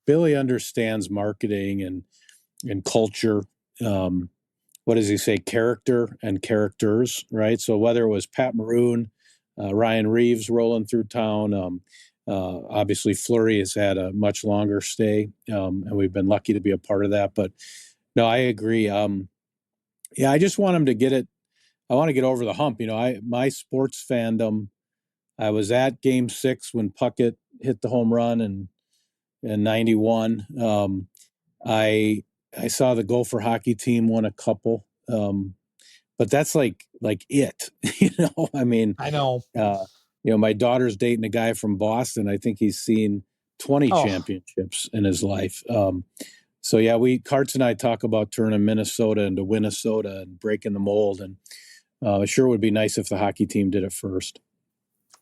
Billy understands marketing and culture. What does he say? Character and characters, right? So whether it was Pat Maroon, Ryan Reeves rolling through town, obviously Fleury has had a much longer stay, and we've been lucky to be a part of that. But no, I agree. Yeah, I just want him to get it. I want to get over the hump. You know, my sports fandom, I was at Game 6 when Puckett hit the home run in 91. I saw the Gopher hockey team won a couple, but that's like it. You know, I mean, I know. You know, my daughter's dating a guy from Boston. I think he's seen 20 championships in his life. So yeah, Karts and I talk about turning Minnesota into Winnesota and breaking the mold, and it sure would be nice if the hockey team did it first.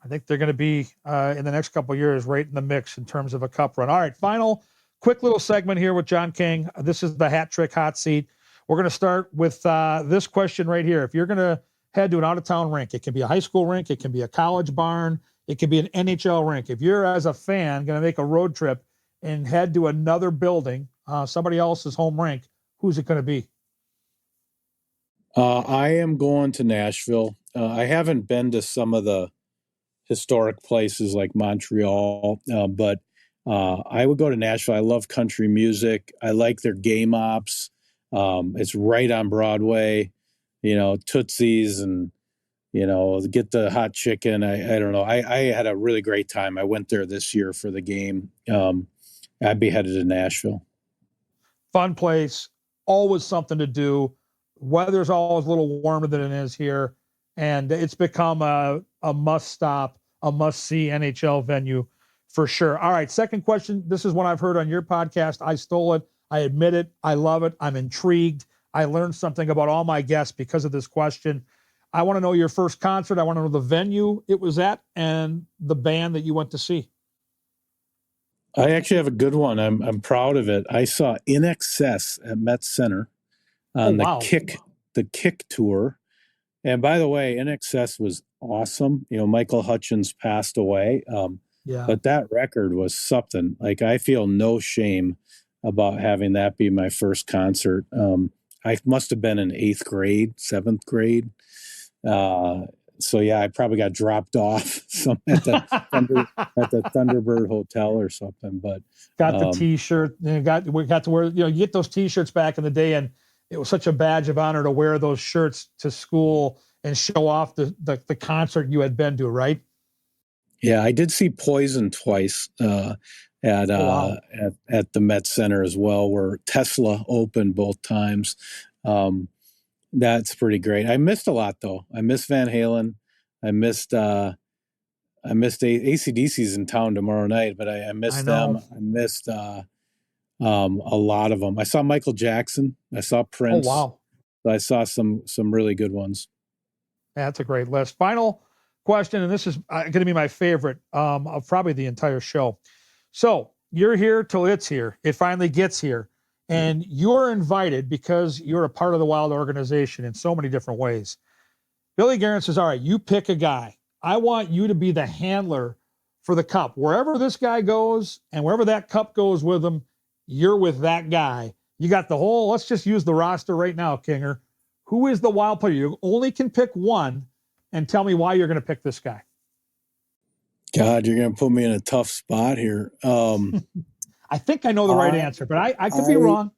I think they're going to be in the next couple of years right in the mix in terms of a cup run. All right, final quick little segment here with John King. This is the Hat Trick Hot Seat. We're going to start with this question right here. If you're going to head to an out-of-town rink, it can be a high school rink, it can be a college barn, it can be an NHL rink. If you're, as a fan, going to make a road trip and head to another building, somebody else's home rink, who's it going to be? I am going to Nashville. I haven't been to some of the historic places like Montreal, but I would go to Nashville. I love country music. I like their game ops. It's right on Broadway, you know, Tootsie's, and, you know, get the hot chicken. I don't know. I had a really great time. I went there this year for the game. I'd be headed to Nashville. Fun place, always something to do. Weather's always a little warmer than it is here, and it's become a must-stop, a must-see NHL venue for sure. All right, second question. This is one I've heard on your podcast. I stole it. I admit it. I love it. I'm intrigued. I learned something about all my guests because of this question. I want to know your first concert. I want to know the venue it was at and the band that you went to see. I actually have a good one. I'm proud of it. I saw In Excess at Met Center on the Kick tour. And by the way, In Excess was awesome. You know, Michael Hutchins passed away. Yeah. But that record was something. Like, I feel no shame about having that be my first concert. I must have been in 8th grade, 7th grade. So yeah, I probably got dropped off at the Thunderbird Hotel or something. But Got the T-shirt. We got to wear. You get those T-shirts back in the day, and it was such a badge of honor to wear those shirts to school and show off the concert you had been to, right? yeah, I did see Poison twice at Wow. at the Met Center as well, where Tesla opened both times. That's pretty great. I missed a lot though. I missed Van Halen. I missed AC/DC's in town tomorrow night, but I I missed them. know. I missed a lot of them. I saw Michael Jackson. I saw Oh, Prince. wow. I saw some really good ones. That's a great list. Final question, and this is going to be my favorite of probably the entire show. So you're here till it's here. It finally gets here. And you're invited because you're a part of the Wild organization in so many different ways. Billy Guerin says, all right, you pick a guy. I want you to be the handler for the cup. Wherever this guy goes and wherever that cup goes with him, you're with that guy. You got the whole, let's just use the roster right now, Kinger. Who is the Wild player? You only can pick one, and tell me why you're going to pick this guy. God, you're going to put me in a tough spot here. I think I know the right answer, but I could be wrong.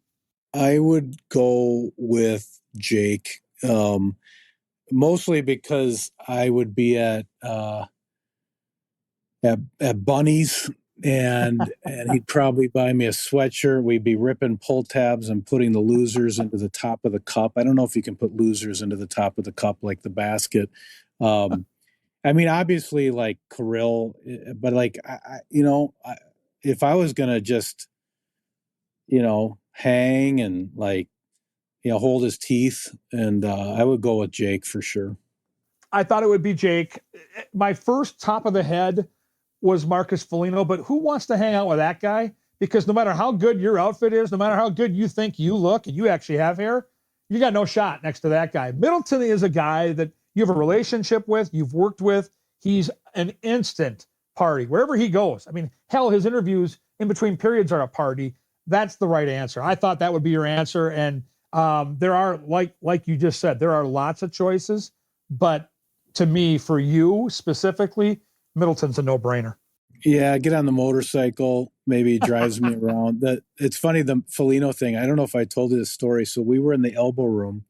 I would go with Jake, mostly because I would be at Bunny's and he'd probably buy me a sweatshirt. We'd be ripping pull tabs and putting the losers into the top of the cup. I don't know if you can put losers into the top of the cup like the basket. I mean, obviously, like Kirill, but like if I was gonna just, hang and hold his teeth, and I would go with Jake for sure. I thought it would be Jake. My first top of the head was Marcus Foligno, but who wants to hang out with that guy? Because no matter how good your outfit is, no matter how good you think you look, and you actually have hair, you got no shot next to that guy. Middleton is a guy that you have a relationship with, you've worked with. He's an instant party wherever he goes. I mean, hell, his interviews in between periods are a party. That's the right answer. I thought that would be your answer. And there are, like you just said, there are lots of choices. But to me, for you specifically, Middleton's a no-brainer. Yeah, get on the motorcycle. Maybe he drives me around. It's funny, the Foligno thing. I don't know if I told you this story. So we were in the elbow room.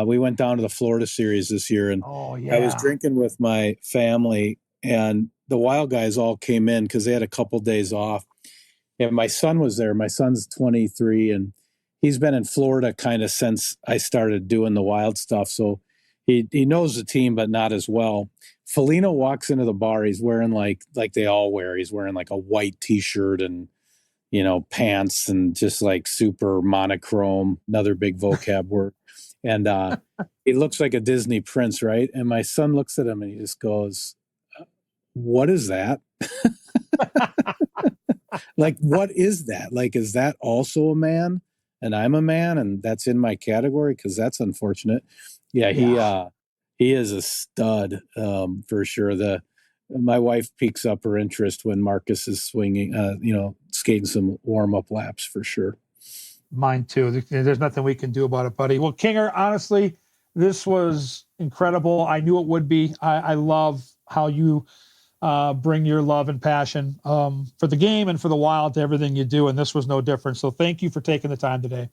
We went down to the Florida series this year, and I was drinking with my family, and the Wild guys all came in because they had a couple days off. And my son was there. My son's 23, and he's been in Florida kind of since I started doing the Wild stuff. So he knows the team, but not as well. Foligno walks into the bar. He's wearing like they all wear. He's wearing like a white T-shirt and pants and just like super monochrome. Another big vocab word. And he looks like a Disney prince, right? And my son looks at him and he just goes, "What is that?" Like, what is that? Like, is that also a man? And I'm a man, and that's in my category? Because that's unfortunate. Yeah, he is a stud for sure. My wife peaks up her interest when Marcus is swinging, skating some warm-up laps for sure. Mine too. There's nothing we can do about it, buddy. Well, Kinger, honestly, this was incredible. I knew it would be. I love how you bring your love and passion for the game and for the Wild to everything you do, and this was no different. So thank you for taking the time today.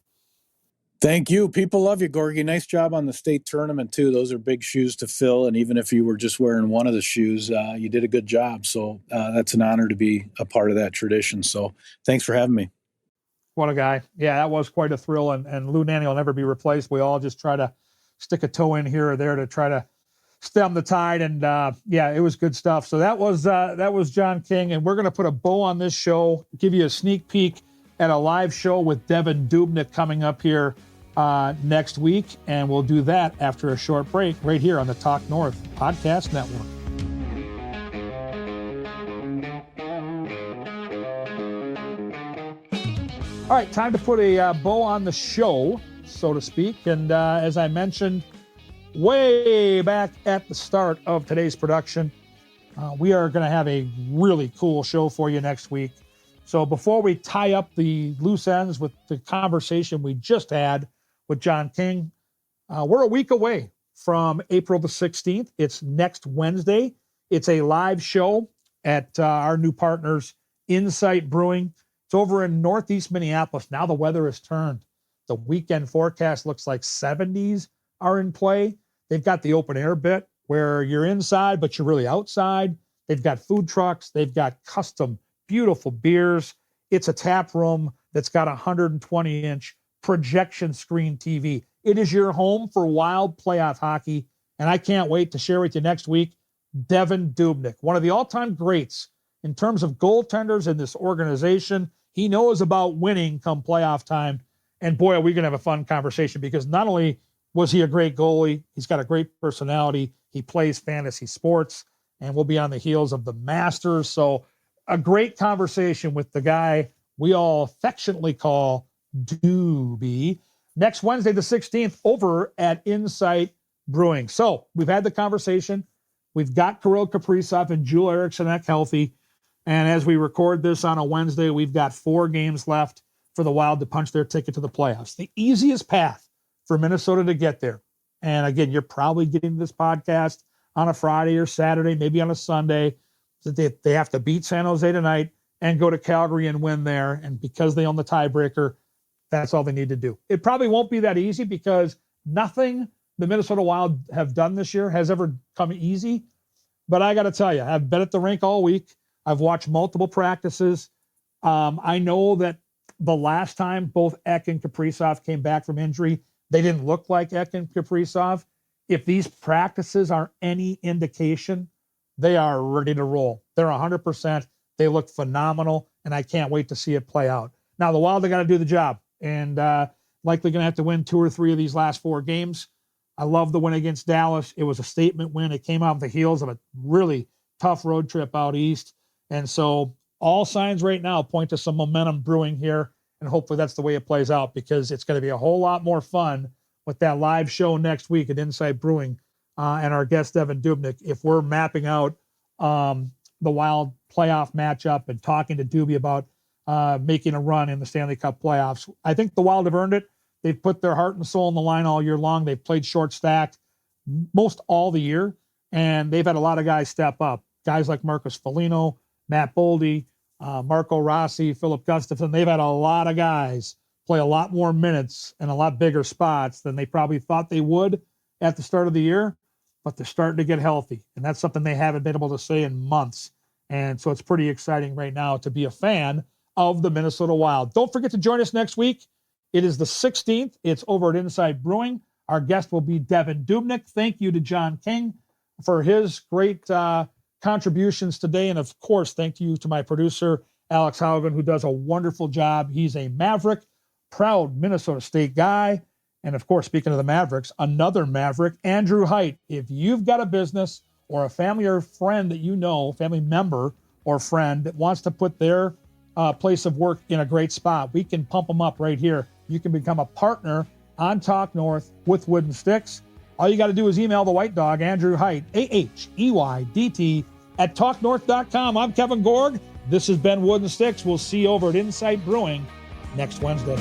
Thank you. People love you, Gorgie. Nice job on the state tournament, too. Those are big shoes to fill, and even if you were just wearing one of the shoes, you did a good job. So that's an honor to be a part of that tradition. So thanks for having me. What a guy. Yeah, that was quite a thrill, and Lou Nanny will never be replaced. We all just try to stick a toe in here or there to try to stem the tide, and it was good stuff. So that was John King, and we're going to put a bow on this show, give you a sneak peek at a live show with Devin Dubnyk coming up here next week, and we'll do that after a short break right here on the Talk North Podcast Network. All right, time to put a bow on the show, so to speak. And as I mentioned way back at the start of today's production, We are going to have a really cool show for you next week. So before we tie up the loose ends with the conversation we just had with John King, we're a week away from April the 16th. It's next Wednesday. It's a live show at our new partners, Insight Brewing. It's over in Northeast Minneapolis. Now the weather has turned. The weekend forecast looks like 70s are in play. They've got the open air bit where you're inside, but you're really outside. They've got food trucks. They've got custom, beautiful beers. It's a tap room that's got a 120-inch projection screen TV. It is your home for Wild playoff hockey, and I can't wait to share with you next week Devin Dubnyk, one of the all-time greats in terms of goaltenders in this organization. He knows about winning come playoff time, and boy, are we going to have a fun conversation, because not only was he a great goalie, he's got a great personality, he plays fantasy sports, and we'll be on the heels of the Masters. So a great conversation with the guy we all affectionately call Doobie next Wednesday, the 16th, over at Insight Brewing. So we've had the conversation. We've got Kirill Kaprizov and Joel Eriksson healthy. And as we record this on a Wednesday, we've got 4 games left for the Wild to punch their ticket to the playoffs. The easiest path for Minnesota to get there. And again, you're probably getting this podcast on a Friday or Saturday, maybe on a Sunday. So they have to beat San Jose tonight and go to Calgary and win there. And because they own the tiebreaker, that's all they need to do. It probably won't be that easy, because nothing the Minnesota Wild have done this year has ever come easy. But I got to tell you, I've been at the rink all week. I've watched multiple practices. I know that the last time both Ek and Kaprizov came back from injury, they didn't look like Ek and Kaprizov. If these practices are any indication, they are ready to roll. They're 100%. They look phenomenal, and I can't wait to see it play out. Now, the Wild, they got to do the job, and likely going to have to win 2 or 3 of these last 4 games. I love the win against Dallas. It was a statement win. It came off the heels of a really tough road trip out east. And so all signs right now point to some momentum brewing here, and hopefully that's the way it plays out, because it's going to be a whole lot more fun with that live show next week at Insight Brewing and our guest, Devin Dubnyk, if we're mapping out the Wild playoff matchup and talking to Doobie about making a run in the Stanley Cup playoffs. I think the Wild have earned it. They've put their heart and soul on the line all year long. They've played short stacked most all the year, and they've had a lot of guys step up. Guys like Marcus Foligno, Matt Boldy, Marco Rossi, Philip Gustafsson. They've had a lot of guys play a lot more minutes and a lot bigger spots than they probably thought they would at the start of the year, but they're starting to get healthy, and that's something they haven't been able to say in months. And so it's pretty exciting right now to be a fan of the Minnesota Wild. Don't forget to join us next week. It is the 16th. It's over at Insight Brewing. Our guest will be Devin Dubnyk. Thank you to John King for his great contributions today. And of course, thank you to my producer, Alex Haugen, who does a wonderful job. He's a Maverick, proud Minnesota State guy. And of course, speaking of the Mavericks, another Maverick, Andrew Height. If you've got a business or a family or friend that you know, family member or friend that wants to put their place of work in a great spot, we can pump them up right here. You can become a partner on Talk North with Wooden Sticks. All you got to do is email the white dog, Andrew Height, AHEYDT, at talknorth.com. I'm Kevin Gorg. This has been Wooden Sticks. We'll see you over at Insight Brewing next Wednesday.